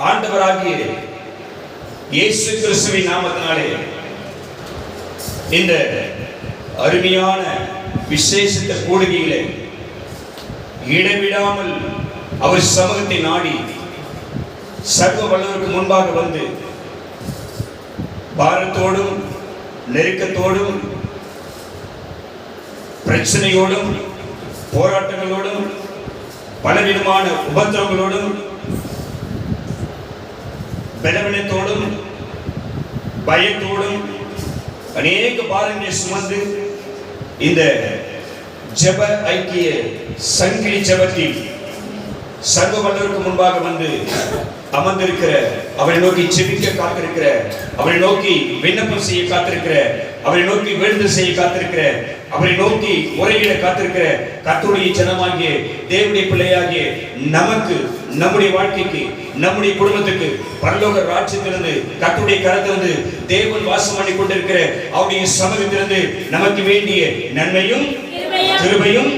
ஆண்டவராகிய இயேசு கிறிஸ்துவின் நாமத்தினாலே இந்த அருமையான விசேஷித்த கூடுகையிலே இடைவிடாமல் அவர் சமூகத்தை நாடி சர்வ வல்லவருக்கு முன்பாக வந்து பாரத்தோடும் நெருக்கத்தோடும் பிரச்சனையோடும் போராட்டங்களோடும் பலவிதமான உபத்திரங்களோடும் பலவீனத்தோடும் பயத்தோடும் அநேக பாரங்களை சுமந்து இந்த ஜெப ஐக்கிய சங்கிலி ஜெபத்தில் சர்வ வல்லவருக்கு முன்பாக வந்து அமர்ந்திருக்கிற, அவரை நோக்கி ஜெபிக்க காத்திருக்கிற, அவரை நோக்கி விண்ணப்பம் செய்ய காத்திருக்கிற, அவரை நோக்கி வேண்டுதல் செய்ய காத்திருக்கிற, அவரை நோக்கி முறையிட காத்திருக்கிற கர்த்தருடைய ஜனமாகிய தேவனுடைய பிள்ளையாகிய நமக்கு, நம்முடைய வாழ்க்கைக்கு, நம்முடைய குடும்பத்துக்கு பரலோக ராஜ்யத்திலிருந்து கர்த்தருடைய கரத்திலிருந்து தேவன் வாசம் பண்ணி கொண்டிருக்கிற அவருடைய சமூகத்திலிருந்து நமக்கு வேண்டிய நன்மையும் கிருபையும்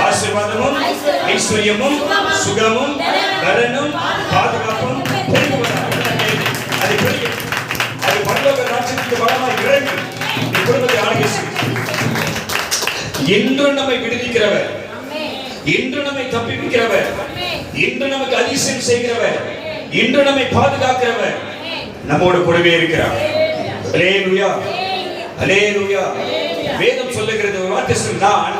ஆசீர்வாதமும் ஐஸ்வர்யமும் சுகமும் பலனும் பாதுகாப்பும் அது பரலோக ராஜ்யத்துக்கு வளமாய் இறங்கி குடும்பத்தை ஆளுகை இன்று நம்மை விடுவிக்கிறவர், இன்று நம்மை தப்பிக்கிறவர், இன்று நமக்கு அதிசயம் செய்கிறவர், இன்று நம்மை பாதுகாக்கிறவர் நம்மோடு கூடவே இருக்கிறார். அல்லேலூயா, அல்லேலூயா. வேதம் சொல்லுகிறது, ஒரு வார்த்தை சொல்லு, நான்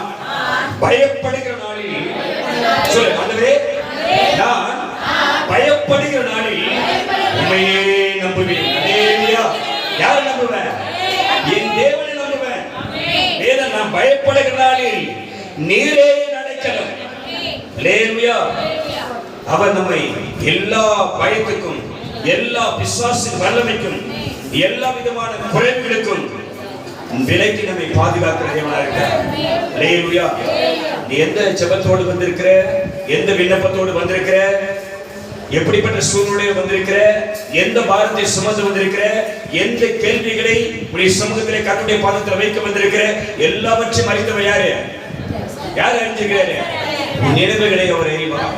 பயப்படுகிற நாளில், சொல்லு ஆண்டவரே, நான் பயப்படுகிற நாளில் உம்மையே நம்புவேன். அல்லேலூயா. யாரை நம்புவேன்? என் தேவனை நம்புவேன். வேதம், நான் பயப்படுகிற நாளில் நீரே அடைக்கலம். அல்லேலூயா. அவர் நம்மை எல்லா பயத்துக்கும், எல்லா பிசாசின் வல்லமைக்கும், எல்லா விதமான குறைவுகளுக்கும் விலக்கி நம்மை பாதுகாக்கிற தேவனாக இருக்கிறார். அல்லேலூயா. நீ எந்த ஜெபத்தோடு வந்திருக்கிற, எந்த விண்ணப்பத்தோடு வந்திருக்கிற, எப்படிப்பட்ட சூழ்நிலையில் வந்திருக்கிற, எந்த பாரத்தை சுமந்து வந்திருக்கிற, எந்த கேள்விகளை உடைய சமூகத்திலே கர்த்தருடைய பாதத்தில் வைக்க வந்திருக்கிற, எல்லாவற்றையும் அறிந்தவர் யாரு? யார் அறிஞ்சிருக்கிறாரு? உன் நினைவுகளை அவர் அறிவார்.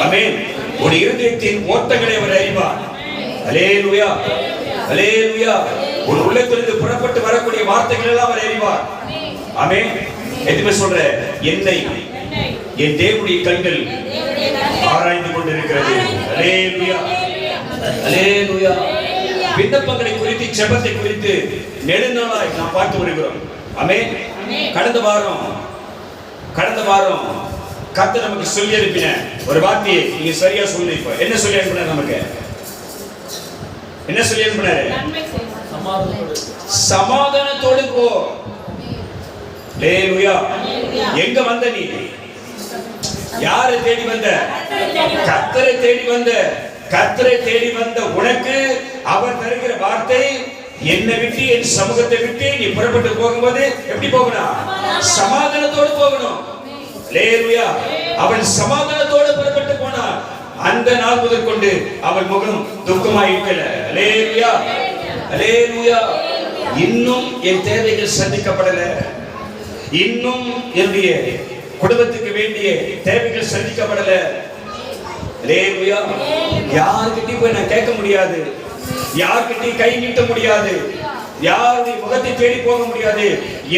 ஆமென். உன் இருதயத்தின் ஓட்டங்களை அவர் அறிவார். அல்லேலூயா, அல்லேலூயா. உன் உள்ளத்திலிருந்து புறப்பட்டு வரக்கூடிய வார்த்தைகள் எல்லாம் அவர் அறிவார். ஆமென். எதுமே சொல்ற, என்னை என் தேவனுடைய கண்கள் ஆராய்ந்து கொண்டிருக்கிறது. அல்லேலூயா, அல்லேலூயா. விண்ணப்பங்களை குறித்து, ஜெபத்தை குறித்து நெடுநாளாய் நாம் பார்த்து வருகிறோம். ஆமென். கடந்த வாரம் கர்த்தர் நமக்கு சொல்லி அனுப்பின ஒரு வார்த்தையை நீங்க சரியா சொல்லி, இப்ப என்ன சொல்லி அனுப்பினார்? நமக்கு என்ன சொல்லி அனுப்பினாரு? சமாதானத்தோடு போ. அல்லேலூயா. எங்க வந்த நீ? யாரை தேடி வந்த? கர்த்தரை தேடி வந்த. கர்த்தரை தேடி வந்த உனக்கு அவர் தருகிற வார்த்தை, என்னை விட்டு, என் சமூகத்தை விட்டு நீ புறப்பட்டு போகும்போது எப்படி போகணும்? சமாதானத்தோடு போகணும். அல்லேலூயா. அவன் சமாதானத்தோடு புறப்பட்டு போனான். அந்த நாள் முதல் கொண்டு அவன் முகம் துக்கமாய் இருக்கல. அல்லேலூயா, அல்லேலூயா. இன்னும் என் தேவைகள் சந்திக்கப்படல, இன்னும் என்னுடைய குடும்பத்துக்கு வேண்டிய தேவைகள் சந்திக்கப்படல. அல்லேலூயா. யார்கிட்டயும் போய் நான் கேட்க முடியாது, யார்கிட்டயும் கை நீட்ட முடியாது, யாருடைய முகத்தை தேடி போக முடியாது.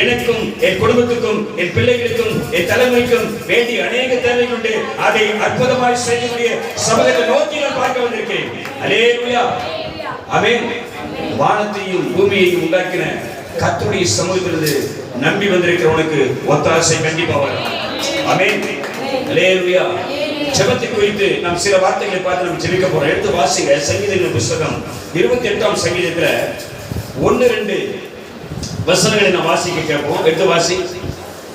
எனக்கும், என் குடும்பத்துக்கும், என் பிள்ளைகளுக்கும், என் தலைமுறைக்கும் வேண்டிய அநேக தேவைகள் உண்டு. அதை அற்புதமாய் செய்யக்கூடிய சமூகத்தை நோக்கி நான் பார்க்க வந்திருக்கேன். அல்லேலூயா, ஆமென். வானத்தையும் பூமியையும் உண்டாக்கின கர்த்தருடைய சமூகத்திலிருந்து நம்பி வந்திருக்கிறவனுக்கு ஒத்தாசை கண்டிப்பா வரும். ஆமென், அல்லேலூயா. ஜெபத்தை குறித்து நாம் சில வார்த்தைகளை பார்த்து நம்ம ஜெபிக்க போறோம். எடுத்து வாசிங்க. சங்கீதங்களின் புத்தகம் 28ஆம் சங்கீதத்துல 1-2 வசனங்களை நாம் வாசிக்க கேட்போம். எடுத்து வாசி.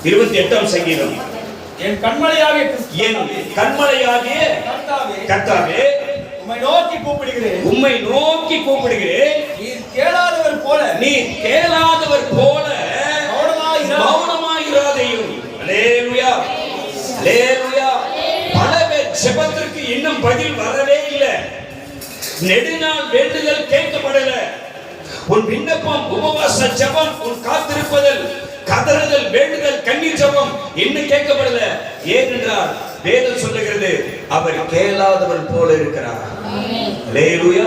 28ஆம் சங்கீதம். என் கண்மலையாகிய கர்த்தாவே, உம்மை நோக்கி கூப்பிடுகிறேன். உம்மை நோக்கி கூப்பிடுகிறேன். நீர் கேளாதவர் போல மௌனமாயிராதேயும். அல்லேலூயா, அல்லேலூயா. பல பேர் ஜெபத்திற்கு இன்னும் பதில் வரவே இல்லை. நெடுநாள் வேண்டுதல் கேட்கப்படல. உன் விண்ணப்பம், உபவாச ஜெபம், உன் காத்திருப்பதல், கதறுதல், வேண்டுதல், கண்ணீர் ஜெபம் இன்னும் கேட்கப்படல. ஏனென்றால் வேதம் சொல்லுகிறது, அவர் கேளாதவர் போல இருக்கிறார். அல்லேலூயா,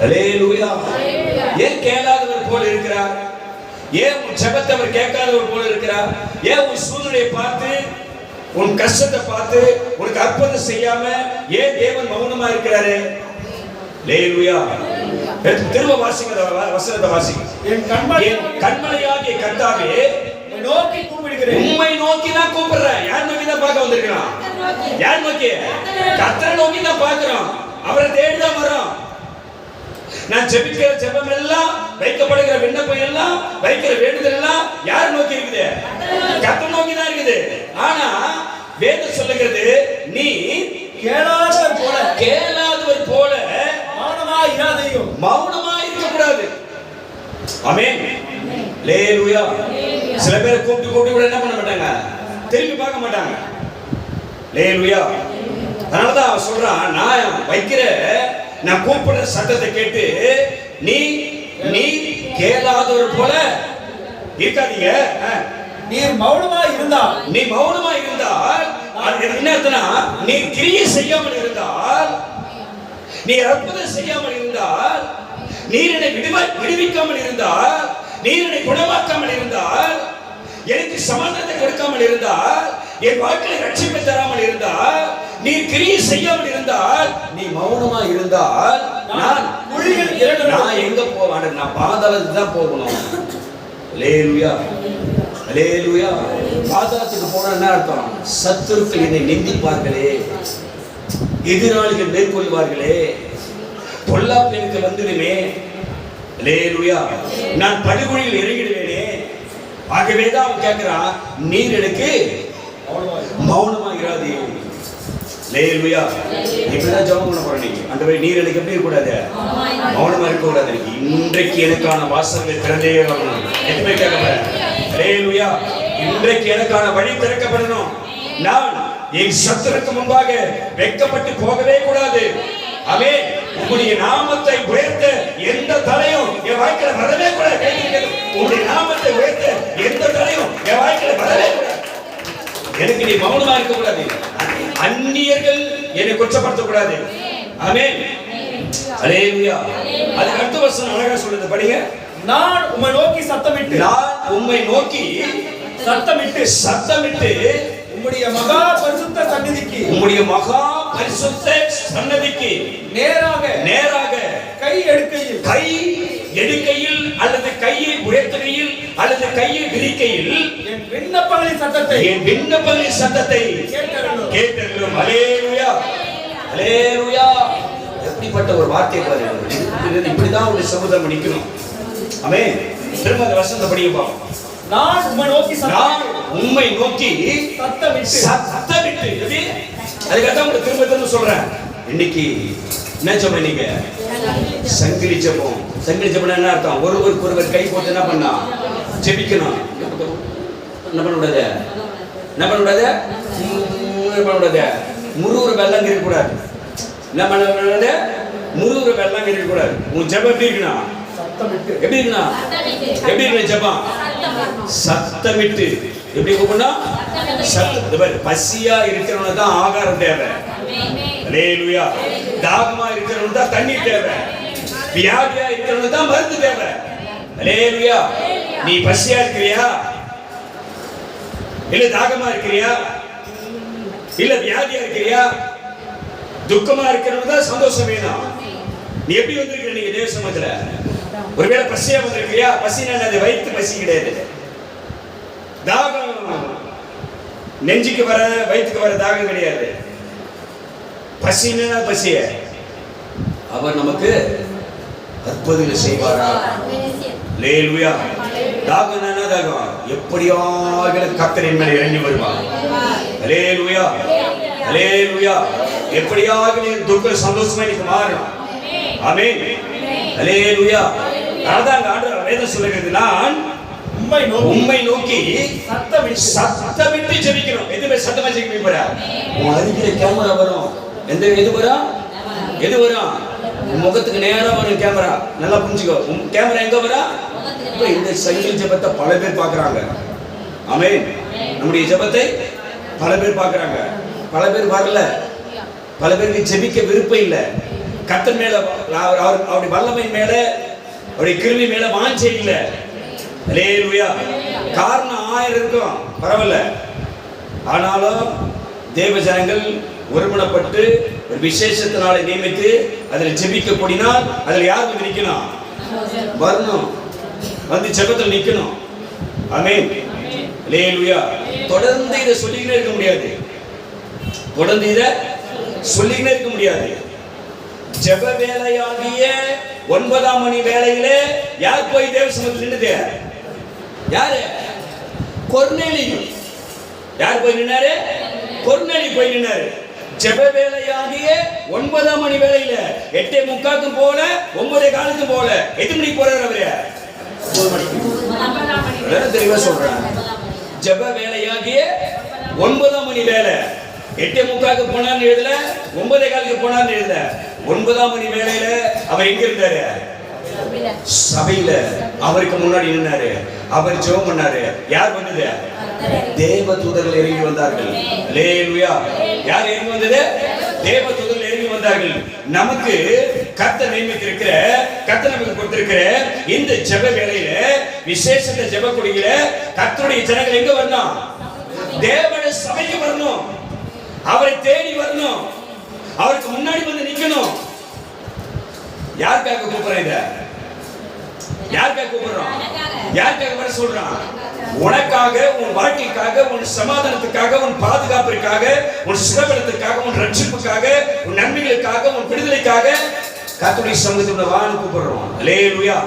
அல்லேலூயா. ஏன் கேளாதவர் போல இருக்கிறார்? ஏன் உன் ஜெபத்தை அவர் கேட்காதவர் போல இருக்கிறார்? ஏன் உன் சூழ்நிலையை பார்த்து, உன் கஷ்டத்தை பார்த்து உனக்கு அற்புதம் செய்யாம ஏன் தேவன் மௌனமா இருக்கிறாரு? அல்லேலூயா. திரும்ப வாசிங்க, வசனத்தை வாசிங்க. என் கண்மலையாகிய கர்த்தாவே, நோக்கி கூப்பிடுகிறேன். உம்மை நோக்கி தான் கூப்பிடுறேன். யார் நோக்கி தான் பார்க்க வந்திருக்கான்? யார் நோக்கி? கர்த்தரை நோக்கி தான் பார்க்கிறோம். அவரை தேடி தான் வரோம். நான் ஜெபிக்கிற ஜெபம் எல்லாம், வைக்கப்படுகிற விண்ணப்பம் எல்லாம், வைக்கிற வேண்டுதல் எல்லாம் யார் நோக்கி இருக்குது? கர்த்தரை நோக்கி தான் இருக்குது. ஆனா வேதம் சொல்லுகிறது, நீ கேளாதவர் போல மௌனமா இராதேயும். மௌனமா இருக்க கூடாது. ஆமென். அல்லேலூயா. சில பேர் கூப்பிட்டு கூட என்ன பண்ண மாட்டாங்க? திரும்பி பார்க்க மாட்டாங்க. அல்லேலூயா. அதனால தான் அவன் சொல்றான், நான் கூப்பிடுற சத்தத்தை கேட்டு நீ கேளாதவர் போல இருக்காதீங்க. நீர் மௌனமா இருந்தால், அது என்ன அர்த்தம்னா, நீ கிரியை செய்யாமல் இருந்தால், நீ அற்புதம் செய்யாமல் இருந்தால், நீர் என்னை விடுவிக்காமல் இருந்தால், நீர் என்னை குணமாக்காமல் இருந்தால், எனக்கு சமாதானத்தை கொடுக்காமல் இருந்தால், என் வாழ்க்கையில் ரட்சிப்பை தராமல் இருந்தால், நீ கிரியை செய்யாமல் இருந்தால், நீ மௌனமா இருந்தால், நான் எங்க போவேன்? நான் பாதாளத்துக்கு தான் போகணும். அல்லேலூயா, அல்லேலூயா. பாதாளத்துக்கு போனா என்ன அர்த்தம்? சத்துருக்கள் என்னை நிந்திப்பார்களே, எதிராளிகள் மேற்கொள்வார்களே, பொல்லாப்பு எனக்கு வந்துடுமே. அல்லேலூயா. நான் படுகொலியில் இறங்கிடுவேனே. ஆகவே தான் அவன் கேட்கிறான், நீர் எனக்கு மௌனமா இராதே. அல்லேலூயா. இப்படிதான் ஜெபம் பண்ண போறேன். நீங்க ஆண்டவரே, நீர் எனக்கு எப்படி இருக்க கூடாது? மௌனமா இருக்க கூடாது. இன்றைக்கு எனக்கான வாசல்கள் திறந்தே ஆகணும். எதுவுமே கேட்கப்படாது. அல்லேலூயா. இன்றைக்கு எனக்கான வழி திறக்கப்படணும். நான் என் சத்துருக்கு முன்பாக வெட்கப்பட்டு போகவே கூடாது. ஆமென். உம்முடைய நாமத்தை உயர்த்த எந்த தடையும் என் வாழ்க்கையில வரவே கூடாது. உம்முடைய நாமத்தை உயர்த்த எந்த தடையும் என் வாழ்க்கையில வரவே கூடாது. எனக்கு நீ மௌனமா இருக்க கூடாது. அந்நியர்கள் என்னை குற்றப்படுத்த கூடாது. ஆமென். அல்லேலூயா. அதுக்கு அடுத்த வசனம் அழகா சொல்லுது, படிங்க. நான் உம்மை நோக்கி சத்தமிட்டு உம்முடைய மகா பரிசுத்த சந்நிதிக்கு நேராக கை எடுக்கையில் அல்லது கையை உயர்த்துகையில் அல்லது கையை விரிக்கையில் என் விண்ணப்பங்களின் சத்தத்தை கேட்டருளும். அல்லேலூயா, அல்லேலூயா. எப்படிப்பட்ட ஒரு வார்த்தை பாருங்க. இப்படிதான் ஒரு சமுதாயம் நிக்கணும். ஆமென். திரும்ப அந்த வசனத்தை படிங்க பாப்போம். நான் உம்மை நோக்கி சத்தமிட்டு. அதுக்காக உங்களுக்கு திரும்ப சொல்றேன். இன்னைக்கு என்ன ஜெபம்? நீங்க சங்கிலி ஜெபம். சங்கிலி ஜெபம் என்ன அர்த்தம்? ஒருவர் கை போட்டு என்ன பண்ணா? ஜெபிக்கணும். என்ன பண்ணக்கூடாது? முருகுற வெள்ளம் இருக்கக்கூடாது. என்ன பண்ணக்கூடாது? முருகுற வெள்ளம் இருக்கக்கூடாது. உன் ஜெபம் எப்படி இருக்கணும்? எப்படி இருக்கணும் ஜெபம்? சத்தமிட்டு. எப்படி கூப்பிடணும்? பசியா இருக்கிறவனுக்கு தான் ஆகாரம் தேவை. அல்லேலூயா. தாகமா இருக்கிறவனுக்கு தான் தண்ணீர் தேவை. வியாதியா இருக்கிறவனுக்கு தான் மருந்து தேவை. அல்லேலூயா. நீ பசியா இருக்கிறியா? இல்ல தாகமா இருக்கிறியா? இல்ல வியாதியா இருக்கிறியா? துக்கமா இருக்கிறவனுக்கு தான் சந்தோஷம் வேணும். நீ எப்படி வந்திருக்கிற? நீங்க தேவ சமூகத்துல ஒருவேளை பசியா வந்திருக்கியா? பசினா அது வயிற்று பசி கிடையாது. தாகம் நெஞ்சுக்கு வர வயிற்றுக்கு வர தாகம் கிடையாது. பசினா பசிய அவர் நமக்கு அற்புதங்கள் செய்வாரா? அல்லேலூயா. தாகம் என்ன தாகம்? எப்படியாக கர்த்தரின் மேல் இறங்கி வருவார். அல்லேலூயா, அல்லேலூயா. எப்படியாக நீ துக்க சந்தோஷமா நீ மாறணும். ஆமென். அல்லேலூயா. அதான் ஆண்டவர் வேதம் சொல்லுகிறது, நான் உம்மை நோக்கி சத்தமிட்டு ஜெபிக்கணும். எதுமே சத்தமா ஜெபிக்க போறா? உன் அருகில கேமரா வரும். எது வரும்? முகத்துக்கு நேரா வரும் கேமரா. நல்லா புரிஞ்சுக்கோ. கேமரா எங்க வரா? இந்த சங்கிலி ஜெபத்தை பல பேர் பார்க்கறாங்க. ஆமென். நம்முடைய ஜெபத்தை பல பேர் பார்க்கறாங்க. பல பேர் வரல. பல பேருக்கு ஜெபிக்க விருப்பம் இல்லை. கர்த்தர் மேல அவருடைய வல்லமை மேல அவருடைய கிருபை மேல வாஞ்சை இல்லை. அல்லேலூயா. காரணம் 1000 இருக்கும், பரவாயில்ல. ஆனாலும் தேவ ஜனங்கள் ஒருமனப்பட்டு ஒரு விசேஷத்தினால நியமித்து அதில் ஜெபிக்க கூடினால் அதில் யார் வந்து நிற்கணும்? வரணும், வந்து ஜெபத்தில் நிற்கணும். ஆமென். அல்லேலூயா. தொடர்ந்து இதை சொல்லிக்கிட்டே இருக்க முடியாது. தொடர்ந்து இதை சொல்லிக்கிட்டே இருக்க முடியாது. ஜெப வேலையாகிய 9ஆம் மணி வேளையிலே யார் போய் தேவ சமூகத்தில் நின்னுது? யாரு? கொர்நேலியு. யார் போய் நின்னாரு? கொர்நேலி போய் நின்னாரு. ஜெப வேலையாகிய 9ஆம் மணி வேளையில 8:45 போல 9:15 போல எத்தனை மணிக்கு போறாரு அவரு? 9 மணிக்கு. தெளிவா சொல்றேன். ஜெப வேலையாகிய 9ஆம் மணி வேலை 8:45 போனார்னு எழுதல, 9:15 போனார்னு எழுதல. 9ஆம் மணி வேளையில அவர் எங்க இருந்தாரு? சபையில அவருக்கு முன்னாடி நின்னாரு. அவர் ஜெபம் பண்ணாரு. யார் வந்தது? தேவ தூதர்கள் இறங்கி வந்தார்கள். அல்லேலூயா. யார் இறங்கி வந்தது? தேவ தூதர்கள் இறங்கி வந்தார்கள். நமக்கு கர்த்தர் நியமித்திருக்கிற, கர்த்தர் நமக்கு கொடுத்திருக்கிற இந்த ஜெப வேளையில விசேஷத்தை ஜெப குடியில கர்த்தருடைய ஜனங்கள் எங்க வரணும்? தேவனுடைய சபைக்கு வரணும். அவரை தேடி வரணும். அவருக்கு முன்னாடி வந்து நிக்கணும். யாருக்காக கூப்பிடுறோம்? இத யாருக்காக கூப்பிடுறோம்? யாருக்காக வர சொல்றான்? உனக்காக, உன் வாழ்க்கைக்காக, உன் சமாதானத்துக்காக, உன் பாதுகாப்பிற்காக, உன் சுகபலத்திற்காக, உன் ரட்சிப்புக்காக, உன் நன்மைகளுக்காக, உன் விடுதலைக்காக கர்த்தருடைய சமூகத்தில் வான்னு கூப்பிடுறோம். அல்லேலூயா.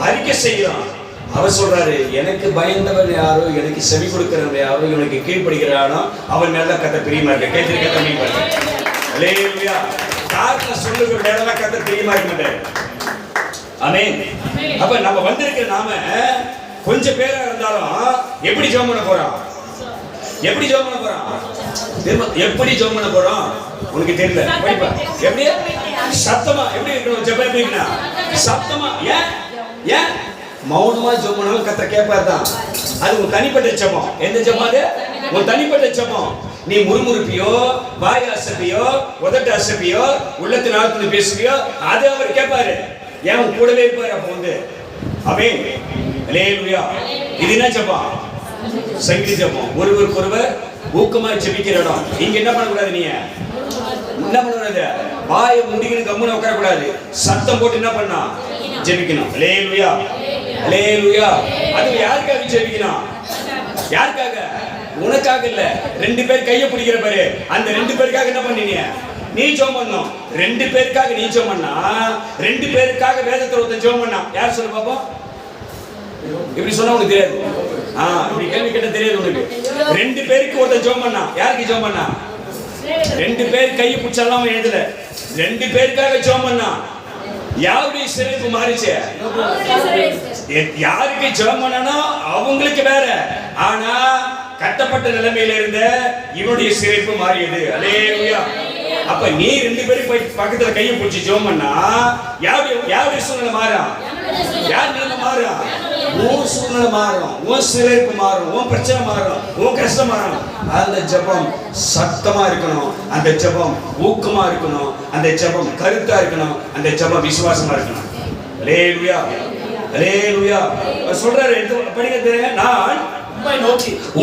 அறிக்கை செய்யலாம். அவர் சொல்றாரு, எனக்கு பயந்தவன் யாரோ, எனக்கு செவி கொடுக்கிறவன் யாரோ, எனக்கு கீழ்ப்படுகிறானோ அவன் மேல கர்த்தர் பிரியமா இருக்க. கேட்டிருக்க தம்பி பாருங்க. அல்லேலூயா. காரணம் சொல்லுகிற மேல கர்த்தர் பிரியமா இருக்க மாட்டாரு. ஆமென். அப்ப நம்ம வந்திருக்கிற நாம கொஞ்சம் பேரா இருந்தாலும் எப்படி ஜெபம் பண்ண போறோம்? எப்படி ஜெபம் பண்ண போறோம்? எப்படி ஜெபம் பண்ண போறோம்? உனக்கு தெரியல. எப்படி சத்தமா எப்படி இருக்கணும்? ஜெபம் எப்படி இருக்கணும்? சத்தமா. ஏன் ஏன் மௌனமா ஜெபம் பண்ணாலும் கர்த்தர் கேட்பார் தான். அது உன் தனிப்பட்ட ஜெபம். எந்த ஜெபம் அது? உன் தனிப்பட்ட ஜெபம். நீ முறுமுறுப்பியோ, வாய் அசைப்பியோ, உதட்டு அசைப்பியோ, உள்ளத்தின் ஆழத்துல பேசுவியோ, அது அவர் கேட்பாரு. ஏன் உன் கூடவே இருப்பாரு. அப்ப வந்து ஆமென். அல்லேலூயா. இது என்ன ஜெபம்? சங்கீத ஜெபம். ஒருவருக்கொருவர் ஊக்கமா ஜெபிக்கிற இடம். இங்க என்ன பண்ணக்கூடாது? நீ என்ன பண்ணக்கூடாது? வாயை முடிக்கணும், கம்முன்னு உட்கார கூடாது. சத்தம் போட்டு என்ன பண்ணா? ஜெபிக்கணும். அல்லேலூயா. அல்லேலூயா. அது யாருக்காக ஜெபிக்கணும்? யாருக்காக? உனக்காக இல்ல. 2 பேர் கையை பிடிக்கிற பாரு, அந்த 2 பேருக்காக என்ன பண்ணீங்க? நீ ஜெபம் பண்ணணும். 2 பேருக்காக நீ ஜெபம் பண்ணா, 2 பேருக்காக வேதத்துல ஒருத்தன் ஜெபம் பண்ணா. யார் சொல்ல பாப்போம்? இப்படி சொன்னா உனக்கு தெரியாது. இப்படி கேள்வி கேட்ட தெரியாது உனக்கு. 2 பேருக்கு ஒருத்தன் ஜெபம் பண்ணா. யாருக்கு ஜெபம் பண்ணா? 2 பேர் கையை பிடிச்சலாம் எழுதல. 2 பேருக்காக ஜெபம் பண்ணா. யாருடைய சிறைப்பு மாறிச்சு? யாருக்கு ஜெபம் பண்ணனா அவங்களுக்கு வேற. ஆனா கட்டப்பட்ட நிலைமையில இருந்த இவனுடைய சிறைப்பு மாறியது. அல்லேலூயா. அப்ப நீ 2 பேரும் போய் பக்கத்துல கையை பிடிச்சி ஜெபம் பண்ணா யாருடைய சூழ்நிலை மாறும்? யார் நிலைமை மாறும்? உன் சூழ்நிலை மாறும், உன் சிறைப்பு மாறும், உன் பிரச்சனை மாறும், உன் கஷ்டம் மாறும். அந்த ஜெபம் சத்தமா இருக்கணும். அந்த ஜெபம் ஊக்கமா இருக்கணும். அந்த ஜெபம் கருத்தா இருக்கணும். அந்த ஜெபம் விசுவாசமா இருக்கணும். அல்லேலூயா. அல்லேலூயா. சொல்றாரு, படிங்க தெரியுங்க. நான்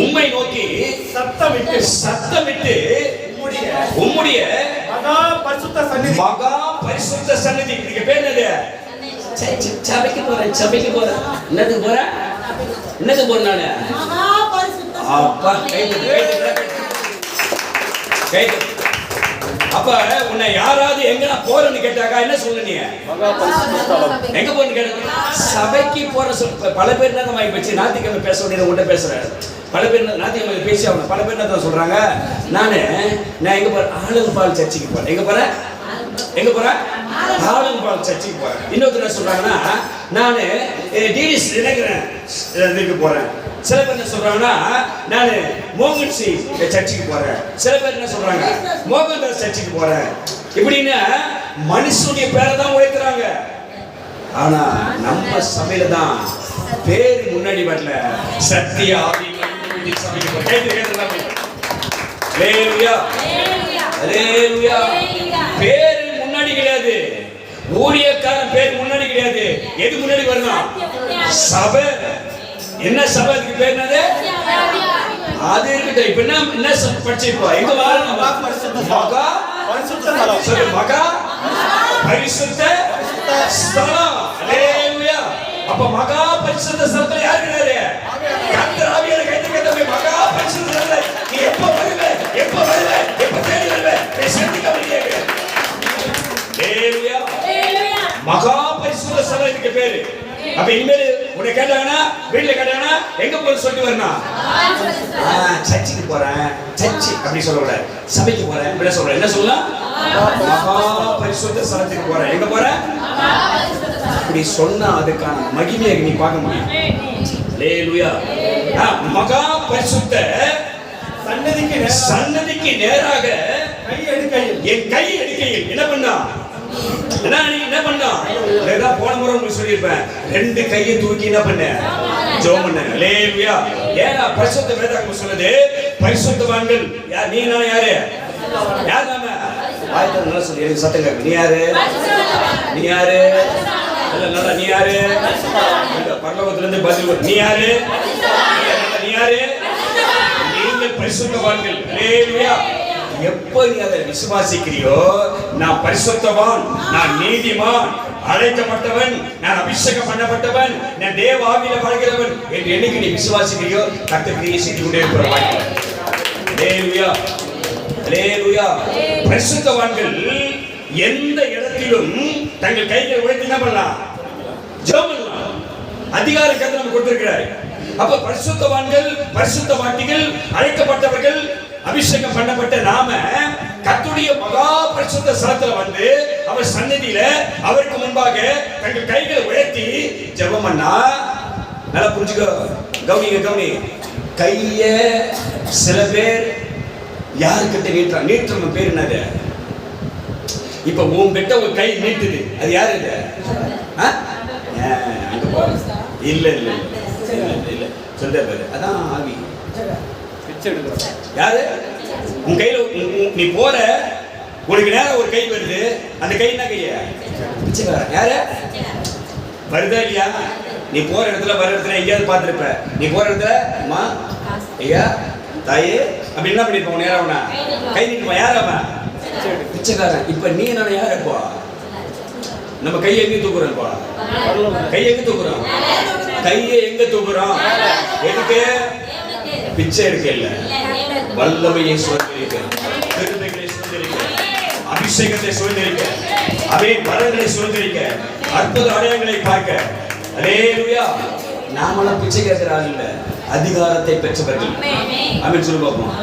உம்மை நோக்கி சத்தமிட்டு உம்முடைய மகா பரிசுத்த சந்நிதி. இதுக்கு பேர் என்னது? சபைக்கு போறேன். சபைக்கு போறேன். என்னதுக்கு போறேன்? என்னதுக்கு போறேன் நானு? அப்பா கைது. அப்ப உன்னை யாராவது எங்க நான் போறேன்னு கேட்டாக்கா என்ன சொல்ல? நீ எங்க போறேன்னு கேட்ட சபைக்கு போற சொல்ல. பல பேர் என்ன ஆகி போச்சு, ஞாயிற்றுக்கிழமை பேச வேண்டியதை உன்கிட்ட பேசுறேன். பல பேர் ஞாயிற்றுக்கிழமை பேசி அவங்க பல பேர் என்ன சொல்றாங்க? நான் எங்க போறேன்? ஆளுங்கபால் சர்ச்சுக்கு போறேன். எங்க போறேன்? எங்க போறேன்? ஆளுங்கபால் சர்ச்சுக்கு போறேன். இன்னொருத்தர் என்ன சொல்றாங்கன்னா, நான் டிடிஸ் இதுக்கு போறேன். சில பேர் என்ன சொல்றாங்கன்னா, நான் மோகன் சி சர்ச்சுக்கு போறேன். சில பேர் என்ன சொல்றாங்க, மோகன்தாஸ் சர்ச்சுக்கு போறேன். இப்படின்னு மனுஷனுடைய பேரை தான் உழைக்கிறாங்க. ஆனா நம்ம சபையில தான் பேரு முன்னாடி வரல. சத்திய ஆவி சபைக்கு போறேன். அல்லேலூயா. அல்லேலூயா. பேரு முன்னாடி கிடையாது, ஊழியக்காரன் பேர் முன்னாடி கிடையாது. எது முன்னாடி வரணும்? சபை. என்ன சபை? அதுக்கு பேர் என்னது? அது இருக்கட்டும். இப்ப என்ன படிச்சிருப்போம்? எங்க வரணும்? மகா பரிசுத்த ஸ்தலம். அல்லேலூயா. அப்ப மகா பரிசுத்த ஸ்தலத்துல யார் இருக்காரு? கர்த்தர் ஆவியானவர் கைதட்டவே. மகா பரிசுத்த ஸ்தலத்துல நீ எப்ப வருவ? எப்ப வருவ? எப்ப தேடி வருவ? நீ சந்திக்க முடியாது. அல்லேலூயா. மகா பரிசுத்த ஸ்தலம் இதுக்கு பேரு. அப்ப இனிமேல் உன்னை கேட்டாங்கன்னா, வீட்டுல கேட்டாங்கன்னா எங்க போய் சொல்லிட்டு வரணும்? சர்ச்சுக்கு போறேன், சர்ச்சு அப்படி சொல்லக்கூடாது. சபைக்கு போறேன் இப்படி சொல்றேன். என்ன சொல்லலாம்? மகா பரிசுத்த ஸ்தலத்துக்கு போறேன். எங்க போறேன்? அப்படி சொன்னா அதுக்கான மகிமையை நீ பார்க்க முடியும். அல்லேலூயா. மகா பரிசுத்த சன்னதிக்கு நேராக என் கை எடுக்கையில் என்ன பண்ணா? என்ன பண்ணா? போன முறை உங்களுக்கு சொல்லியிருப்பேன். 2 கையை தூக்கி என்ன பண்ண? ஜெபம் பண்ண. அல்லேலூயா. ஏன்னா பரிசுத்த வேதாகமம் சொல்லுது, பரிசுத்தவான்கள் யார்? நீ நான் யாரு? யார் நாம? ஆயத்தம் நல்லா சொல்லி எனக்கு சத்தம் கேட்கு. நீ யாரு? நீ யாரு? நல்லா நீ யாரு? பரலோகத்துல இருந்து பதில். நீ யாரு? நீ யாரு? நீங்கள் பரிசுத்தவான்கள். அல்லேலூயா. எப்ப நீ அதை விசுவாசிக்கிறியோ, நான் பரிசுத்தவான், நான் நீதிமான், அழைக்கப்பட்டவன், நான் அபிஷேகம் பண்ணப்பட்டவன், நான் தேவ ஆவியில வாழ்கிறவன் என்று என்னைக்கு நீ விசுவாசிக்கிறியோ, கர்த்தர் கிரியை செய்து கொண்டே இருக்கிறார். அல்லேலூயா. அல்லேலூயா. பரிசுத்தவான்கள் எந்த இடத்திலும் தங்கள் கைகளை உயர்த்தி என்ன பண்ணலாம்? ஜெபம் பண்ணலாம். அதிகாரம் கர்த்தர் நமக்கு கொடுத்திருக்கிறார். அப்ப பரிசுத்தவான்கள், பரிசுத்தவான்கள், அழைக்கப்பட்டவர்கள், அபிஷேகம் பண்ணப்பட்ட நாம கர்த்தருடைய மகா பரிசுத்த ஸ்தலத்துல வந்து அவர் சந்நிதியில அவருக்கு முன்பாக தங்கள் கைகளை உயர்த்தி ஜெபம் பண்ணா, நல்லா புரிஞ்சுக்கோ. கவனி. கைய சில பேர் யாருக்கிட்ட நீட்டுற பேர் என்னது? இப்ப உன்கிட்ட ஒரு கை நீட்டுது, அது யாரு? இது அங்க போ. இல்ல சொல்ற பேரு அதான் ஆவி. யாரு? உன் கையில நீ போற, உனக்கு நேரம் ஒரு கை வருது. அந்த கை என்ன கைய? பிச்சைக்காரன். யாரு? வருதா இல்லையா? நீ போற இடத்துல வர இடத்துல எங்கேயாவது பார்த்திருப்ப. நீ போற இடத்துல அம்மா, ஐயா, தாயே அப்படி என்ன பண்ணிருப்போம்? நேரம் அவனா கை நீட்டுப்பான். யார் அவன்? பிச்சைக்காரன். இப்ப நீ நான் யாரு? இப்போ நம்ம கையை எங்க தூக்குறோம்? இப்போ கையை எங்க தூக்குறோம்? கையை எங்க தூக்குறோம்? எதுக்கு? பிச்சை எடுக்க இல்ல, வல்லமையை சுதந்திரிக்க, பெருமைகளை சுதந்திரிக்க, அபிஷேகத்தை சுதந்திரிக்க, அவை வரங்களை சுதந்திரிக்க, அற்புத அடையாளங்களை பார்க்க. அல்லேலூயா. நாமெல்லாம் பிச்சை கேட்கிற ஆள் இல்ல, அதிகாரத்தை பெற்றவர்கள். ஆமென் சொல்லு பாப்போம்.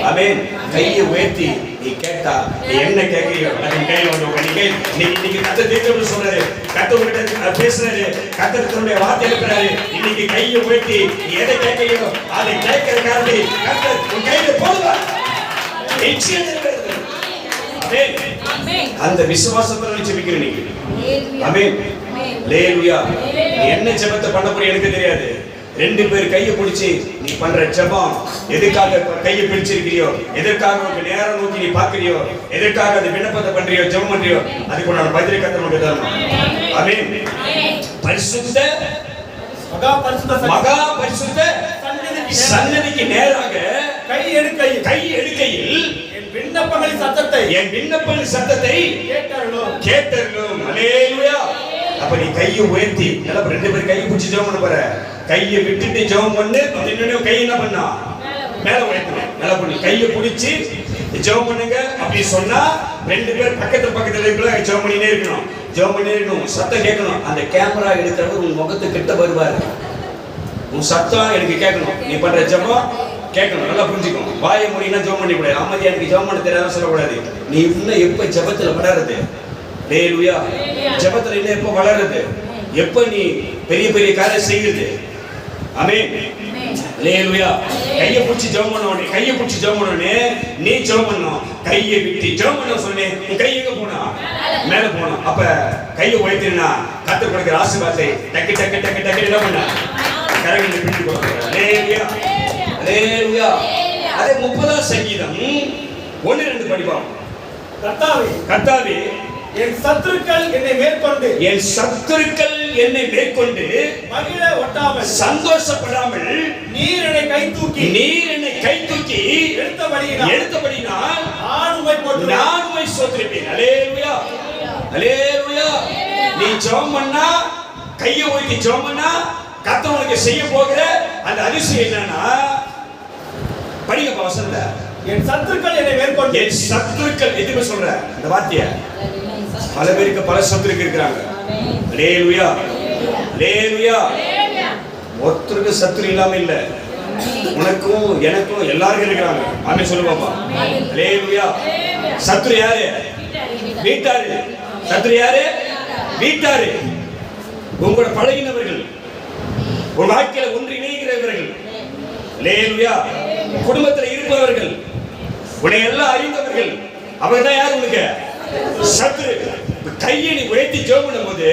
ஆமென். கையை உயர்த்தி நீ கேட்டா, நீ என்ன கேட்கிறீங்க? உன் கையில வந்து இன்னைக்கு கர்த்தர் தீர்க்கதரிசி சொல்றாரு, கர்த்தர் உன்கிட்ட பேசுறாரு, கர்த்தர் தன்னுடைய வார்த்தை எழுப்புறாரு. இன்னைக்கு கையை உயர்த்தி நீ எதை கேட்கிறீங்களோ அதை கேட்கிற காரணத்தை கர்த்தர் உன் கையில போடுவார். நிச்சயம் நிறைவேறும். ஆமென். அந்த விசுவாசத்தோட ஜெபிக்கிறேன் நீங்க. ஆமென். அல்லேலூயா. நீ என்ன ஜெபத்தை பண்ண போறீங்க எனக்கு தெரியாது. 2 பேர் கையை பிடிச்சி நீ பண்ற ஜெபம், எதுக்காக கையை பிடிச்சிருக்கிறியோ, எதற்காக ஒரு நேரம் நோக்கி நீ பார்க்கறியோ, எதற்காக அந்த விண்ணப்பத்தை பண்றியோ, ஜெபம் பண்றியோ, அதுக்கு நான் பதிலை கர்த்தர் நமக்கு தரணும். ஆமென். பரிசுத்த மகா பரிசுத்த சன்னதிக்கு நேராக கை எடுக்கையில் என் விண்ணப்பங்களின் சத்தத்தை கேட்டருளும். அல்லேலூயா. அப்ப நீ கையை உயர்த்தி நல்லா 2 பேர் கையை பிடிச்சி ஜெபம் பண்ண போற. கையை விட்டுட்டு ஜெபம் பண்ணு. இன்னொன்னு கை என்ன பண்ணா? மேல உயர்த்தணும். நல்லா பண்ணி கையை பிடிச்சி ஜெபம் பண்ணுங்க அப்படி சொன்னா 2 பேர் பக்கத்துல இருக்கல ஜெபம் பண்ணினே இருக்கணும். ஜெபம் பண்ணினே இருக்கணும். சத்தம் கேட்கணும். அந்த கேமரா எடுக்கிறவர் உன் முகத்து கிட்ட வருவாரு. உன் சத்தம் எனக்கு கேட்கணும். நீ பண்ற ஜெபம் கேட்கணும். நல்லா புரிஞ்சுக்கணும். வாயை மூடினா ஜெபம் பண்ண கூடாது. அமைதியா எனக்கு ஜெபம் பண்ண தெரியாத சொல்லக்கூடாது. நீ இன்னும் எப்ப ஜெபத்துல வளருது? அல்லேலூயா. ஜெபத்துல இன்னும் எப்ப வளருது? எப்ப நீ பெரிய பெரிய காரியம் செய்யுது? ஆமென். அல்லேலூயா. கையை பிடிச்சி ஜெபம் பண்ணோனே, கையை பிடிச்சி ஜெபம் பண்ணோனே நீ ஜெபம் பண்ணணும். கையை விட்டு ஜெபம் பண்ண சொன்னே உன் கை எங்க போனா? மேல போகணும். அப்ப கையை உயர்த்தினா கர்த்தர் கொடுக்கிற ஆசீர்வாதத்தை டக்கு டக்கு டக்கு டக்கு என்ன பண்ண? கரங்களை பிடித்து கொடுக்கிறார். அல்லேலூயா. அல்லேலூயா. அதே 30ஆம் சங்கீதம் 1-2 படிப்போம். கர்த்தாவே என் சத்துருக்கள் என்னை மேற்கொண்டு என்னை மேற்கொண்டு மகிழ ஒட்டாமல் சந்தோஷப்படாமல் நீர் என்னை கை தூக்கி எடுத்தபடியினால் நான் உம்மை ஸ்தோத்திரிப்பேன். அல்லேலூயா அல்லேலூயா. நீ ஜெபம் பண்ணா, கையை உயர்த்தி ஜெபம் பண்ணா, கர்த்தர் உனக்கு செய்ய போகிற அந்த அதிசயம் என்னன்னா, படிங்க வசனத்தை. என் சத்துருக்கள் என்னை மேற்கொண்டு. என் சத்துருக்கள் எதுக்கு சொல்ற அந்த வார்த்தைய? பல பேருக்கு பல சத்துருக்கள் இருக்கிறாங்க. அல்லேலூயா அல்லேலூயா. ஒருத்தருக்கு சத்துரு இல்லாம இல்ல, உனக்கும் எனக்கும் எல்லாருக்கும் இருக்கிறாங்க. ஆமென் சொல்லு பாப்பா. அல்லேலூயா. சத்துரு யாரு? வீட்டாரு. சத்துரு யாரு? வீட்டாரு. உங்களோட பழகினவர்கள், உன் வாழ்க்கையில ஒன்று இணைகிறவர்கள். அல்லேலூயா. குடும்பத்தில் இருப்பவர்கள், உன்னை எல்லாம் அறிந்தவர்கள், அவங்க தான் யார் உனக்கு? சத்துரு. கையை நீ உயர்த்தி ஜெபம் பண்ணும்போது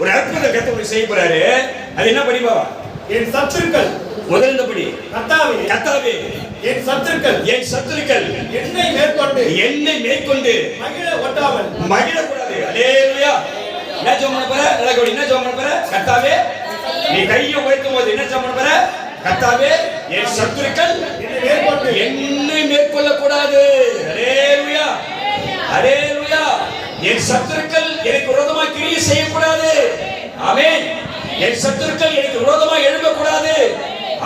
ஒரு அற்புத கர்த்தர் செய்ய போறாரு. அது என்ன படிப்பா? என் சத்துருக்கள். முதல்ல படி. கர்த்தாவே என் சத்துருக்கள் என்னை மேற்கொண்டு மகிழக்கூடாது. அல்லேலூயா. என்ன ஜெபம் பண்ண போற? என்ன ஜெபம் பண்ண போற? கர்த்தாவே நீ கையை உயர்த்தும் போது என்ன ஜெபம் பண்ண போற? கர்த்தாவே என் சத்துருக்கள் என்னை மேற்கொள்ள கூடாது. அல்லேலூயா அல்லேலூயா. என் சத்துருக்கள் எனக்கு விரோதமாக கிரியை செய்யக்கூடாது. ஆமென். என் சத்துருக்கள் எனக்கு விரோதமாக எழும்பக்கூடாது.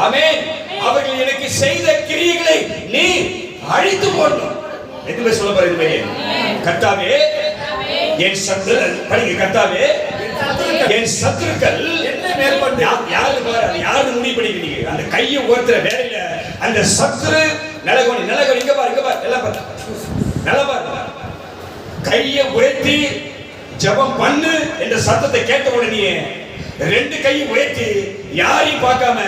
ஆமென். அவர்கள் எனக்கு செய்த கிரியைகளை நீ அழித்து போடணும். எதுமே சொல்ல போற இதுமே. கர்த்தாவே என் சத்துருக்கள், படிங்க. கர்த்தாவே என் சத்துருக்கள் என்னை மேற்கொண்டு. யாரு முடிவு பண்ணிக்கிறீங்க? அந்த கையை உயர்த்துற வேலையில அந்த சத்துரு நிலகோணி இங்க பாரு எல்லாம் பாரு, நல்லா பாரு. கையை உயர்த்தி ஜெபம் பண்ணு என்ற சத்தத்தை கேட்ட உடனே ரெண்டு கையை உயர்த்தி யாரையும் பார்க்காம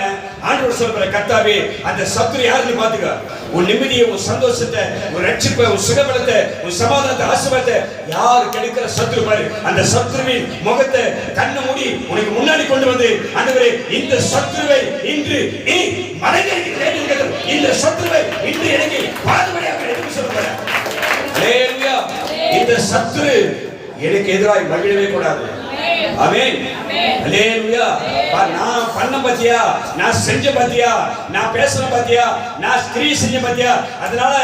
ஆண்டவர் சொல்ற, கர்த்தாவே அந்த சத்துரு யாருன்னு பாத்துக்க. உன் நிம்மதியை, உன் சந்தோஷத்தை, உன் ரட்சிப்பை, உன் சுகபலத்தை, உன் சமாதானத்தை, ஆசீர்வாதத்தை யாரு கெடுக்கிற சத்துரு பாரு. அந்த சத்துருவின் முகத்தை கண்ணை மூடி உனக்கு முன்னாடி கொண்டு வந்து, ஆண்டவரே இந்த சத்துருவை இன்று நீ மலைகளுக்கு தேடுகிறது, இந்த சத்துருவை இன்று எனக்கு பாதுகாப்பாக எடுத்து சொல்ற. அல்லேலூயா. இந்த சத்துரு எனக்கு எதிராக மகிழவே கூடாது. ஆமென். அல்லேலூயா. நான் பண்ண பாத்தியா, நான் செஞ்ச பாத்தியா, நான் பேசுற பாத்தியா, நான் கிரியை செஞ்ச பாத்தியா, அதனால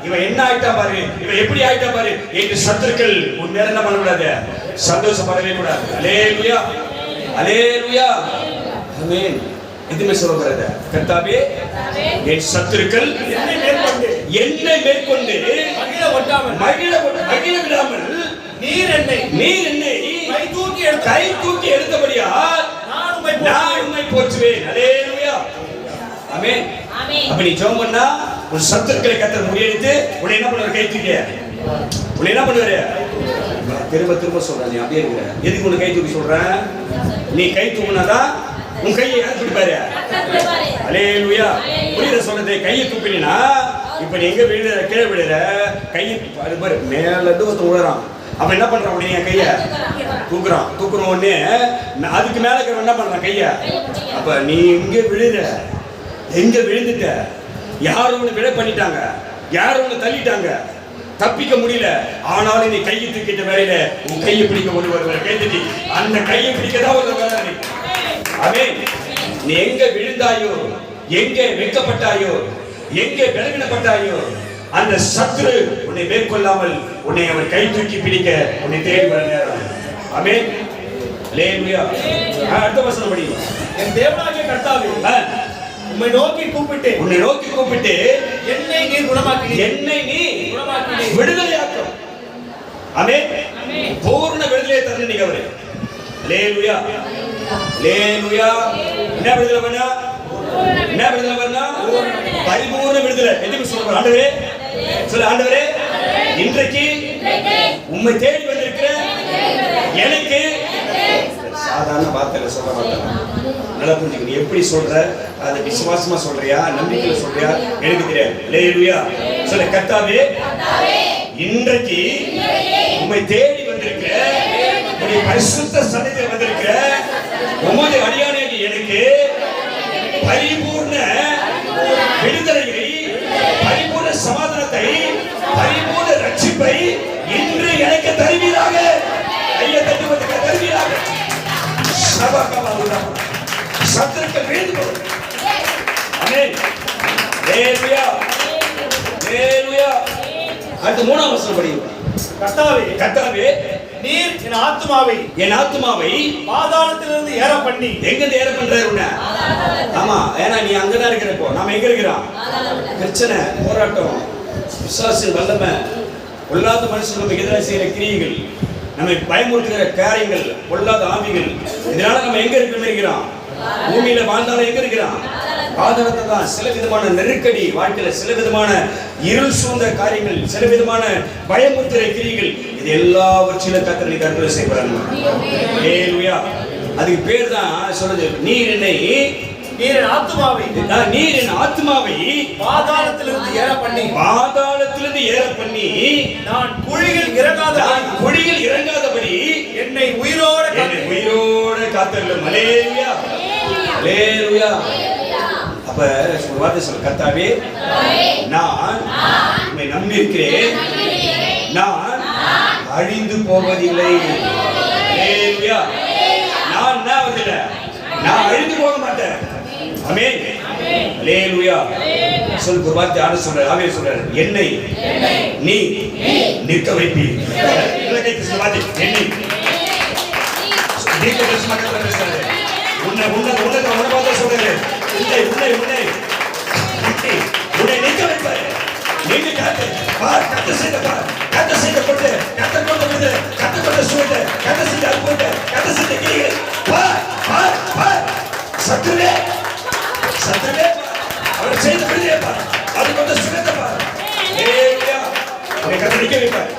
இவன் என்ன ஆயிட்டா பாரு, இவன் எப்படி ஆயிட்டா பாரு என்று சத்துருக்கள் உன் மேல என்ன பண்ண கூடாது? சந்தோஷப்படவே கூடாது. அல்லேலூயா அல்லேலூயா. ஆமென். எதுமே சொல்ல போறது? கர்த்தாவே என் சத்துருக்கள் என்னை மேற்கொண்டு மகிழ விடாமல் நீர் என்னை கை தூக்கி எடுத்தபடியால் நான் உம்மை போற்றுவேன். அல்லேலூயா. ஆமென். அப்ப நீ ஜெபம் பண்ணா உன் சத்துருக்களை கர்த்தர் முறியடித்து உன்னை என்ன பண்ணுவார்? கை தூக்கி உன்னை என்ன பண்ணுவாரு? திரும்ப சொல்றேன், நீ அப்படியே இருக்கிற. எதுக்கு உன்னை கை தூக்கி சொல்றேன்? நீ கை தூக்குனாதான் உன் கையை யார் தூக்கிப்பாரு? அல்லேலூயா. புரியுத சொல்றது? கையை தூக்கினா இப்ப நீ எங்க விழுற, கீழே விழுற, கையை பாரு மேல இருந்து ஒருத்தன் விழுறான். அப்ப என்ன பண்றான்? உடனே கைய தூக்குறோம் உடனே அதுக்கு மேல என்ன பண்றான்? கைய. அப்ப நீ எங்க விழுந்துட்ட, யாரும் உன்னை விட பண்ணிட்டாங்க, யாரும் உன்னை தள்ளிட்டாங்க, தப்பிக்க முடியல. ஆனாலும் நீ கையை தூக்கிட்ட வேலையில உன் கையை பிடிக்க கொண்டு வருவார். கைத்தட்டி அந்த கையை பிடிக்கதான் ஒரு வேலை. ஆமென். நீ எங்க விழுந்தாயோ, எங்க வெட்கப்பட்டாயோ, எங்க விலகினப்பட்டாயோ, அந்த சத்துரு உன்னை மேற்கொள்ளாமல் உன்னை அவன் கை தூக்கி பிடிக்க உன்னை தேடி வர நேரம். ஆமென். அல்லேலூயா. அடுத்த வசனம் படி. என் தேவனாகிய கர்த்தாவே உம்மை நோக்கி கூப்பிட்டு என்னை நீ விடுதலையாக்கும். ஆமென். பூர்ண விடுதலை தரணும் நீங்க அவரே. அல்லேலூயா அல்லேலூயா. என்ன விடுதலை பண்ணா? பரிபூர்ண விடுதலை. எதுக்கு சொல்ற? ஆண்டவரே சொல்ல, ஆண்டவரே இன்றைக்கு உம்மை தேடி வந்திருக்கிற எனக்கு. சாதாரண வார்த்தையில சொல்ல மாட்டேன், நல்லா புரிஞ்சுக்க. நீ எப்படி சொல்ற, அதை விசுவாசமா சொல்றியா, நம்பிக்கையில சொல்றியா, எனக்கு தெரியாது. அல்லேலூயா. சொல்ல, கர்த்தாவே இன்றைக்கு உம்மை தேடி வந்திருக்கிற, உம்முடைய பரிசுத்த சன்னதியில் வந்திருக்கிற உம்முடைய அடியானே எனக்கு பரிபூர்ண விடுதலையை, பரிபூர்ண சமாதானத்தை, பரிபூர்ண ரட்சிப்பை அடுத்து 3ஆம் வசனம் படிங்க. கர்த்தாவே கர்த்தாவே நீர் என் ஆத்துமாவை பாதாளத்திலிருந்து ஏற பண்ணி. எங்க இருந்து ஏற பண்றாரு உன்னை? ஆமா, ஏன்னா நீ அங்கதான் இருக்கிறப்போ நாம எங்க இருக்கிறோம்? பிரச்சனை, போராட்டம், விசுவாசின் வல்லமை, பொல்லாத மனுஷன் நமக்கு எதிராக செய்யற கிரியைகள், நம்மை பயமுறுத்துகிற காரியங்கள், பொல்லாத ஆவிகள், இதனால நம்ம எங்க இருக்கிறோம்? பூமியில வாழ்ந்தாலும் எங்க இருக்கிறோம்? பாதாளத்தை தான். சில விதமான நெருக்கடி வாழ்க்கையில, சில விதமான இருள் சூழ்ந்த காரியங்கள், சில விதமான பயமுறுத்துகிற கிரியைகள், இது எல்லாவற்றிலும் கர்த்தர் கற்பனை செய்யப்படுறாங்க. ஹalleluya. அதுக்கு பேர் தான் சொல்றது, நீர் என் ஆத்துமாவை பாதாளத்திலிருந்து ஏற பண்ணி நான் குழியில் இறங்காதபடி என்னை உயிரோட காத்தருளும். ஹalleluya. ஹalleluya. அப்ப ஒரு வார்த்தை சொல்ல, கர்த்தாவே நான் உம்மை நம்பியிருக்கிறேன், நான் அழிந்து போவதில்லை. ஹalleluya. நான் அழிந்து போக மாட்டேன். ஆமென். ஹalleluya. சொல்ல ஒரு வார்த்தை ஆட சொல்றாரு, ஆவே சொல்றாரு, என்னை நீ நிற்க வைப்பீர். என்னை நிற்க வைப்பீர் சொல்றாரு. உன்னை பார்த்தா சொல்றாரு, உன்னை நிற்க வைப்பாரு. நீங்க காத்து பார், கத்த செய்த பார், கத்த செய்த கொண்டு, கத்த கொண்டு விடு, கத்த கொண்டு சூடு, கத்த செய்த அற்புத, கத்த செய்த கிரியை பார் பார் பார். சத்துவே அவர் செய்த விடுதலை பார், அது கொண்டு சுகத்தை பார். ஹalleluya. உன்னை கத்த நிற்க வைப்பார்,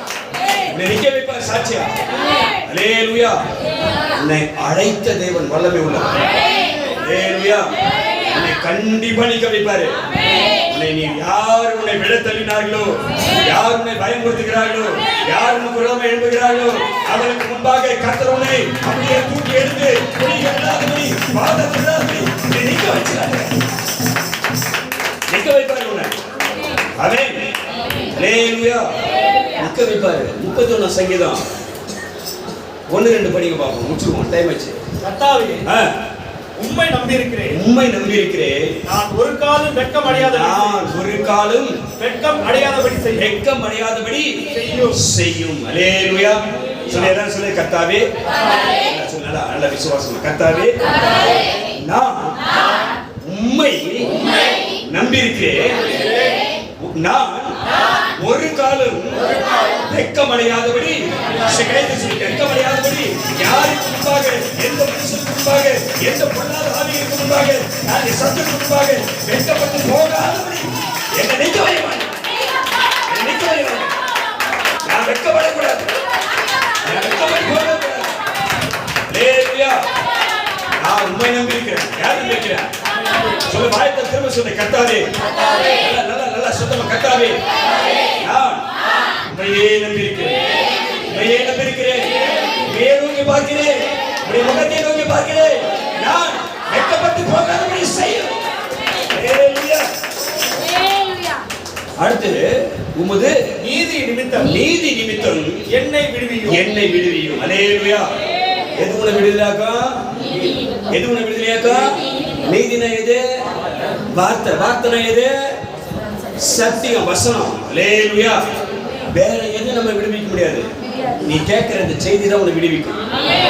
உன்னை நிற்க வைப்பார் சாட்சியா. ஹalleluya. உன்னை அழைத்த தேவன் வல்லமை உள்ளவர். ஹalleluya. உன்னை கண்டிப்பா நிற்க வைப்பாரு. யார் உன்னை விட தள்ளினார்களோ, யார் உன்னை பயமுறுத்துகிறார்களோ, யார் உனக்கு விரோதமாக எழுப்புகிறார்களோ, அவர்களுக்கு முன்பாக கர்த்தர் உன்னை அப்படியே தூக்கி எடுத்து குடியில்லாதபடி பாதத்தில்லாதபடி நிற்க வைக்கிறார். நிற்க வைப்பார் உன்னை. ஆமென். ஹalleluya. நிற்க வைப்பார். 31 சங்கீதம் 1-2 படிங்க பாப்போம். முடிச்சுவோம், டைம் ஆச்சு. கர்த்தாவே உம்மை நம்பியிருக்கிறேன், நான் ஒரு காலும் வெட்கம் அடையாதபடி செய்யும். ஹalleluya. சொல்லுங்க கர்த்தாவே. நல்ல விசுவாசம். கர்த்தாவே நான் உம்மை நம்பியிருக்கிறேன், நான் ஒரு காலம் வெட்கமடையாதபடி யாருக்கு முன்பாக, எந்த மனுஷனுக்கு முன்பாக, எந்த பொல்லாத ஆவிகளுக்கு முன்பாக, நான் சத்துக்கு முன்பாக வெட்கப்பட்டு போகாதபடி என்னை நிற்க வைப்பான். நான் வெட்கப்படக்கூடாது, ஹalleluya. நான் உண்மை நம்பியிருக்கிறேன். யார் நம்பியிருக்கிறேன்? சொல்ல, வாயத்தை திரும்ப சொல்ல, கர்த்தாவே. நல்லா சுத்தமா, கர்த்தாவே நான் உண்மையே நம்பியிருக்கிறேன், நோக்கி பார்க்கிறேன், முகத்தை நோக்கி பார்க்கிறேன். நான் வெட்கப்பட்டு போகாதபடி செய்யும். ஹalleluya. அடுத்து, உமது நீதி நிமித்தம் என்னை விடுவியும். ஹalleluya. எது உன்னை விடுதலையாக்கா? நீதினா எது? வார்த்தை எது? சத்தியம், வசனம். ஹalleluya. வேற எது நம்ம விடுவிக்க முடியாது. நீ கேட்கிற இந்த செய்தி தான் உன்னை விடுவிக்கும்.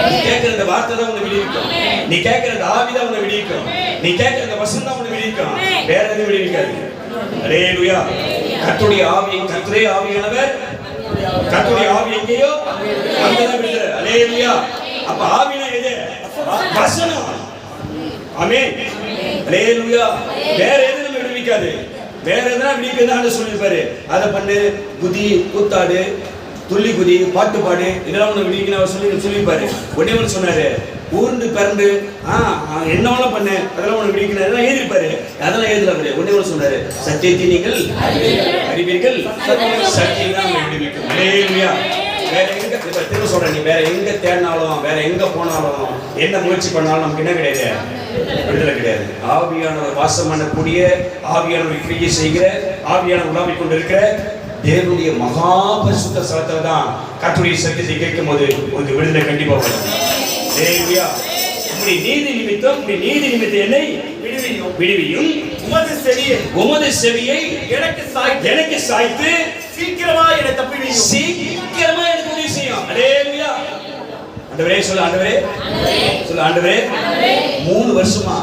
நீ கேட்கிற இந்த வார்த்தை தான் உன்னை விடுவிக்கும். நீ கேட்கிற இந்த ஆவி தான் உன்னை விடுவிக்கும். நீ கேட்கிற இந்த வசனம் தான் உன்னை விடுவிக்கும். வேற எதுவும் விடுவிக்காது. ஹalleluya. கர்த்தருடைய ஆவியானவர், கர்த்தருடைய ஆவி எங்கேயோ அங்கதான் விடுதலை. ஹalleluya. அப்ப ஆவினா எது? வசனம். ஆமென். ஹalleluya. வேற எது நம்ம விடுவிக்காது. வேற எதனா விடுவிக்கதான் சொல்லிருப்பாரு. அதை பண்ணு, குதி, கூத்தாடு, துள்ளி குதி, பாட்டு பாடு, இதெல்லாம் ஒண்ணு விடுவிக்கணும் சொல்லிருப்பாரு. ஒன்னே சொன்னாரு, ஊர்ந்து பிறந்து என்னவெல்லாம் பண்ணு, அதெல்லாம் ஒண்ணு விடுவிக்கணும் எழுதிருப்பாரு. அதெல்லாம் எழுதல. ஒன்னே சொன்னாரு, சத்தியத்தை நீங்கள் அறிவீர்கள், சத்தியம் தான் விடுவிக்கும். ஹalleluya. வேற எங்க திரும்ப சொல்றேன், நீ வேற எங்க தேடினாலும், வேற எங்க போனாலும், என்ன முயற்சி பண்ணாலும் நமக்கு என்ன கிடையாது? விடுதலை கிடையாது. ஆவியானவர் வாசம் பண்ணக்கூடிய, ஆவியானவர் கிரியை செய்கிற, ஆவியானவர் உலாவிக் கொண்டிருக்கிற தேவனுடைய மகா பரிசுத்த ஸ்தலத்துல தான் கர்த்தருடைய சத்தியத்தை கேட்கும் போது உங்களுக்கு விடுதலை கண்டிப்பா வரும். ஹalleluya. உம்முடைய நீதி நிமித்தம் என்னை விடுவியும். உமது செவியை எனக்கு சாய்த்து சீக்கிரமா என்னை தப்புவியும். சீக்கிரமா எனக்கு உதவி செய்யும். அல்லேலூயா. ஆண்டவரே சொல்லு, ஆண்டவரே சொல்லு, ஆண்டவரே 3 வருஷமா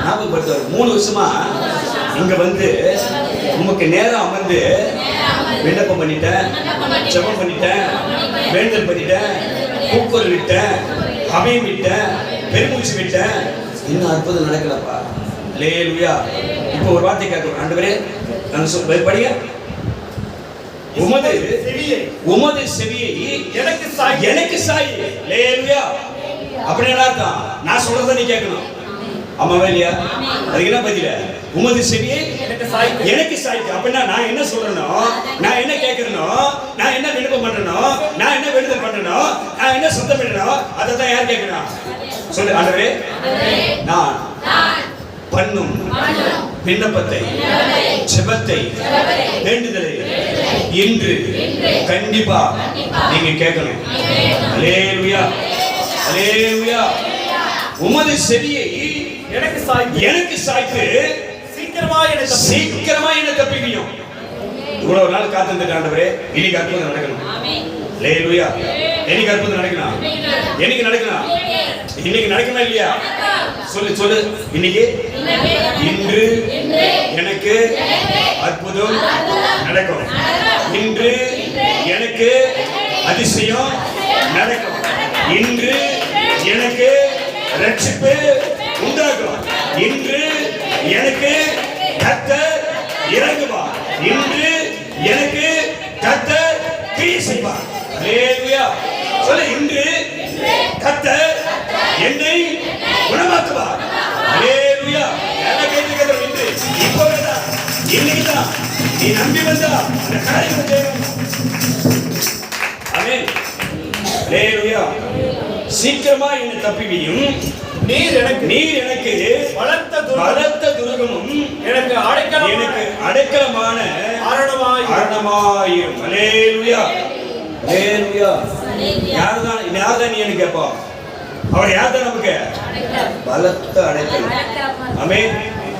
ஞாபகப்படுத்துவார். 3 வருஷமா இங்க வந்து உமக்கு நேரம் அமர்ந்து விண்ணப்பம் பண்ணிட்டேன், ஜெபம் பண்ணிட்டேன், வேண்டுதல் பண்ணிட்டேன், கூக்குரல் விட்டேன், அபயம் விட்டேன், பெருமூச்சு விட்டேன். இன்னும் அற்புதம் நடக்கலப்பா. அல்லேலூயா. இப்போ ஒரு வார்த்தை கேட்கிறோம். ஆண்டவரே நான் படிங்க. உமது செவியை எனக்கு சாய். அல்லேலூயா. அப்படி என்ன அர்த்தம்? நான் சொல்றத நீ கேட்கணும். ஆமாவா இல்லையா? அதுக்கு என்ன பதில? உமது செவியை எனக்கு சாய்க்கு. அப்படின்னா நான் என்ன சொல்றேனோ, நான் என்ன கேட்கிறேனோ, நான் என்ன விண்ணப்பம் பண்றேனோ, நான் என்ன வேண்டுதல் பண்றேனோ, நான் என்ன சொந்தம் பண்றேனோ, அதை தான் யார் கேட்கணும்? சொல்லு ஆண்டவரே, நான் பண்ணும் விண்ணப்பத்தை, ஜெபத்தை, வேண்டுதலை இன்று கண்டிப்பா நீங்க கேட்கணும். அல்லேலூயா. அல்லேலூயா. உமது செவியை எனக்கு சாய்த்து சீக்கிரமா என்ன தப்பிக்கும். இவ்வளவு நாள் காத்திருந்த ஆண்டவரே, இன்னைக்கு அற்புதம் நடக்கணும். அல்லேலூயா. இன்னைக்கு அற்புதம் நடக்கணும். என்னைக்கு நடக்கணும்? இன்னைக்கு நடக்கணும் இல்லையா? சொல்லு சொல்லு. இன்னைக்கு இன்று எனக்கு அற்புதம் நடக்கும். இன்று எனக்கு அதிசயம் நடக்கும். இன்று எனக்கு ரட்சிப்பு உண்டாகும். இன்று எனக்கு கர்த்தர் இறங்குவார். இன்று எனக்கு கர்த்தர் கிரியை செய்வார். அல்லேலூயா. சொல்லு, இன்று கர்த்தர் என்னை குணமாக்குவார். அல்லேலூயா. எல்லாம் கேட்டுக்கிறோம். இன்று இப்பவே தான், இன்னைக்கு தான் நீ நம்பி வந்தா அந்த காரியத்தை செய்யணும். ஆமென். அல்லேலூயா. சீக்கிரமா என்னை தப்பிவியும். நீர் எனக்கு பலத்த துருகமும் எனக்கு அடைக்கலமான அரணமாயிரும். அல்லேலூயா. அல்லேலூயா. யார்தான் நீ எனக்கு கேட்பா? அவர் யார்தான் நமக்கு? பலத்த அடைக்கலம். ஆமென்.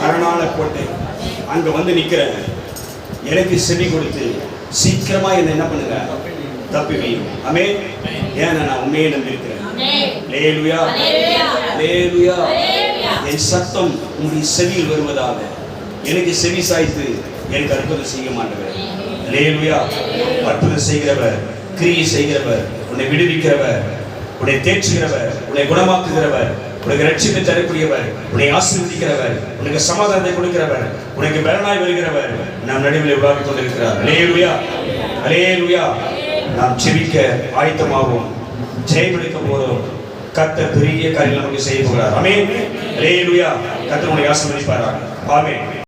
அரணான கோட்டை. அங்க வந்து நிக்கிறேன். எனக்கு செவி கொடுத்து சீக்கிரமா என்ன என்ன பண்ணுங்க? தப்பிவியும். ஆமென். ஏன்னா நான் உண்மையை நம்பி இருக்கிறேன். அல்லேலூயா. அல்லேலூயா. என் சத்தம் உங்களுடைய செவியில் வருவதாக எனக்கு செவி சாய்த்து எனக்கு அற்புதம் செய்ய மாட்டவர். அல்லேலூயா. அற்புதம் செய்கிறவர், கிரியை செய்கிறவர், உன்னை விடுவிக்கிறவர், உன்னை தேற்றுகிறவர், உன்னை குணமாக்குகிறவர், உனக்கு ரட்சிப்பை தரக்கூடியவர், உன்னை ஆசீர்வதிக்கிறவர், உனக்கு சமாதானத்தை கொடுக்கிறவர், உனக்கு பலனாய் வருகிறவர் நாம் நடுவில் உலாவிக் கொண்டிருக்கிறார். அல்லேலூயா. அல்லேலூயா. நாம் செபிக்க ஆயத்தமாவோம். ஜெயமெடுக்க போறோம். கர்த்தர் பெரிய காரியம் நமக்கு செய்ய போகிறார். ஆமென். அல்லேலூயா. கர்த்தர் உங்களை ஆசீர்வதிப்பாராக. ஆமென்.